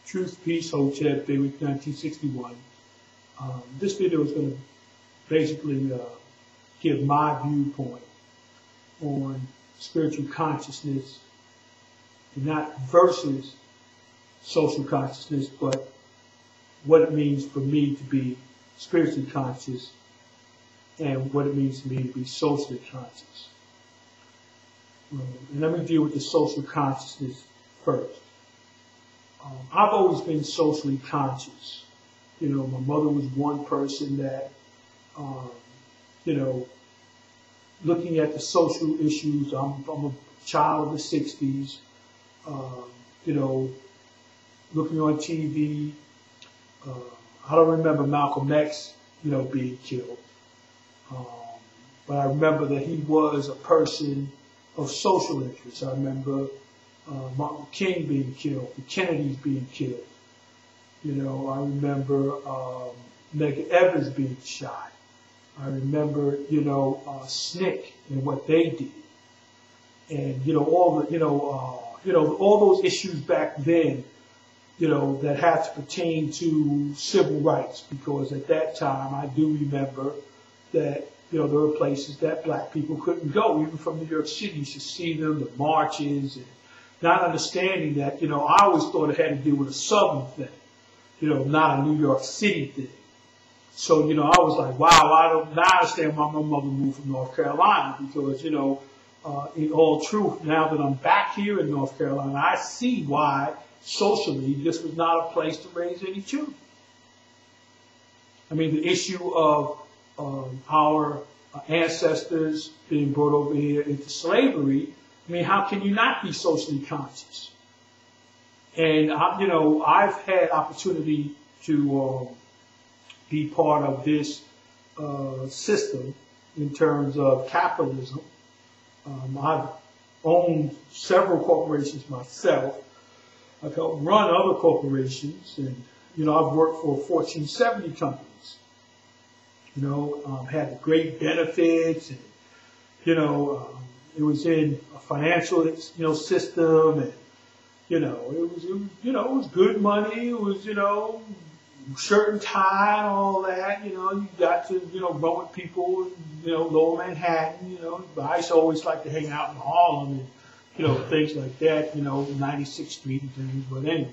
Truth, Peace, Hotep, Day Week 1961. This video is going to basically give my viewpoint on spiritual consciousness, and not versus social consciousness, but what it means for me to be spiritually conscious and what it means to me to be socially conscious. And let me deal with the social consciousness first. I've always been socially conscious. You know, my mother was one person that, you know, looking at the social issues, I'm a child of the 60s, you know, looking on TV, I don't remember Malcolm X, you know, being killed. But I remember that he was a person of social interest. I remember Martin Luther King being killed, the Kennedys being killed. You know, I remember Medgar Evers being shot. I remember, you know, SNCC and what they did, and you know all the, you know, all those issues back then, you know, that had to pertain to civil rights. Because at that time, I do remember that, you know, there were places that black people couldn't go, even from New York City, to see them, the marches, and not understanding that, you know, I always thought it had to do with a Southern thing, you know, not a New York City thing. So, you know, I was like, wow, now I understand why my mother moved from North Carolina, because, you know, in all truth, now that I'm back here in North Carolina, I see why socially this was not a place to raise any children. I mean, the issue of our ancestors being brought over here into slavery, I mean, how can you not be socially conscious? And, you know, I've had opportunity to be part of this system in terms of capitalism. I've owned several corporations myself. I've helped run other corporations, and, you know, I've worked for Fortune 70 companies. You know, had great benefits, and, you know, it was in a financial, you know, system, and, you know, it was good money. It was, you know, shirt and tie and all that. You know, you got to, you know, run with people, you know, Lower Manhattan. You know, I used to always like to hang out in Harlem and, you know, things like that. You know, 96th Street and things. But anyway,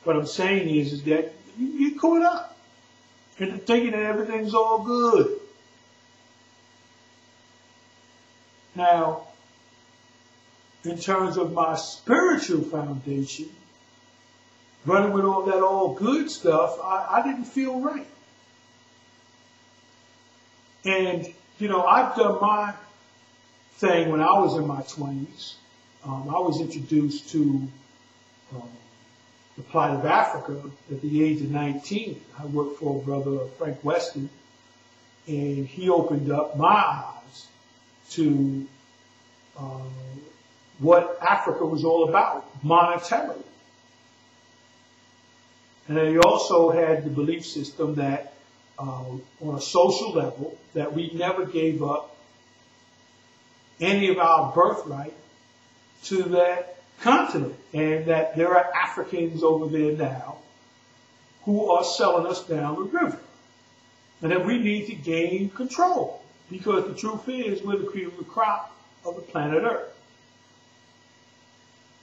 what I'm saying is that you get caught up into thinking that everything's all good. Now, in terms of my spiritual foundation, running with all that all good stuff, I didn't feel right. And, you know, I've done my thing when I was in my 20s. I was introduced to the plight of Africa at the age of 19. I worked for a brother, Frank Weston, and he opened up my eyes to what Africa was all about, monetarily. And then he also had the belief system that on a social level, that we never gave up any of our birthright to that continent, and that there are Africans over there now who are selling us down the river, and that we need to gain control, because the truth is we're the cream of the crop of the planet Earth.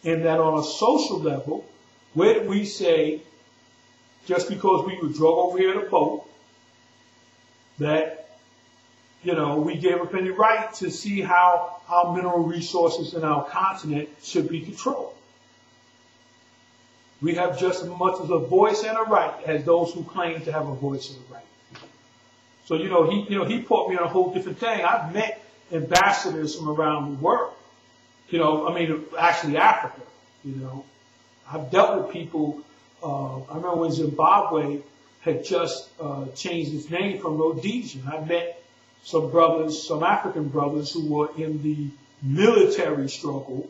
And that on a social level, where did we say, just because we were drug over here in a boat, that, you know, we gave up any right to see how our mineral resources in our continent should be controlled? We have just as much as a voice and a right as those who claim to have a voice and a right. So, you know, he put me on a whole different thing. I've met ambassadors from around the world. You know, I mean, actually Africa, you know. I've dealt with people, I remember when Zimbabwe had just changed its name from Rhodesia. I met some brothers, some African brothers who were in the military struggle,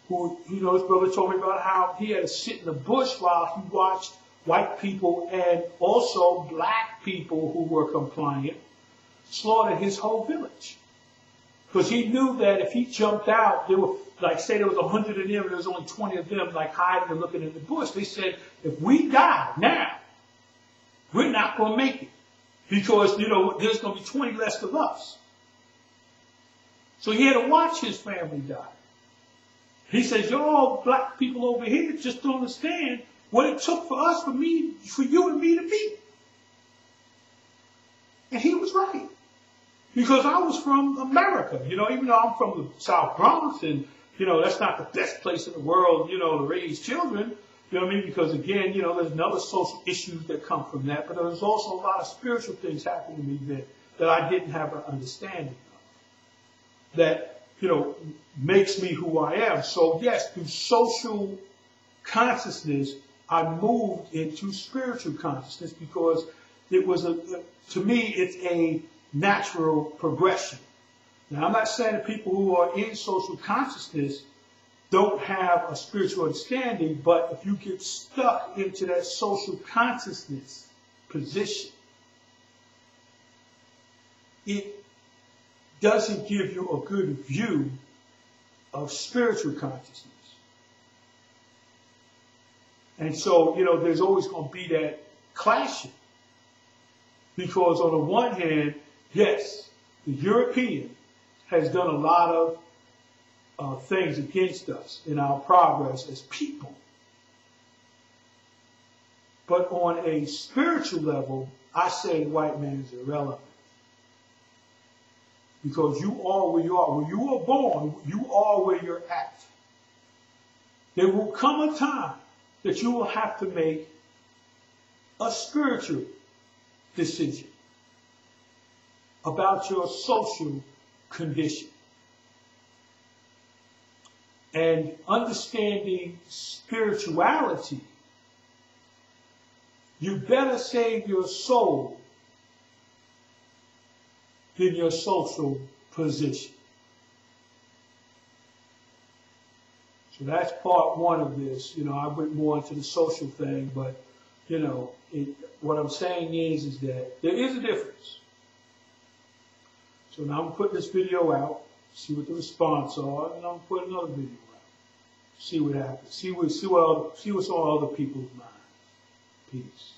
who, you know, his brother told me about how he had to sit in the bush while he watched white people and also black people who were compliant slaughter his whole village. Because he knew that if he jumped out, there were like, say there was 100 of them and there was only 20 of them, like, hiding and looking in the bush. They said, if we die now, we're not going to make it. Because, you know, there's going to be 20 less of us. So he had to watch his family die. He says, y'all black people over here just don't understand what it took for us, for you and me to meet. And he was right. Because I was from America, you know, even though I'm from the South Bronx, and, you know, that's not the best place in the world, you know, to raise children, you know what I mean? Because, again, you know, there's another social issues that come from that, but there's also a lot of spiritual things happening to me that I didn't have an understanding of, that, you know, makes me who I am. So, yes, through social consciousness, I moved into spiritual consciousness because it was, to me, it's a natural progression. Now, I'm not saying that people who are in social consciousness don't have a spiritual understanding, but if you get stuck into that social consciousness position, it doesn't give you a good view of spiritual consciousness. And so, you know, there's always going to be that clashing. Because on the one hand, yes, the European has done a lot of things against us in our progress as people. But on a spiritual level, I say the white man is irrelevant. Because you are where you are. When you are born, you are where you're at. There will come a time that you will have to make a spiritual decision about your social condition. And understanding spirituality, you better save your soul than your social position. So that's part one of this. You know, I went more into the social thing, but, you know, what I'm saying is that there is a difference. So now I'm putting this video out, see what the response are, and I'm putting another video out. See what happens. See what's on other people's minds. Peace.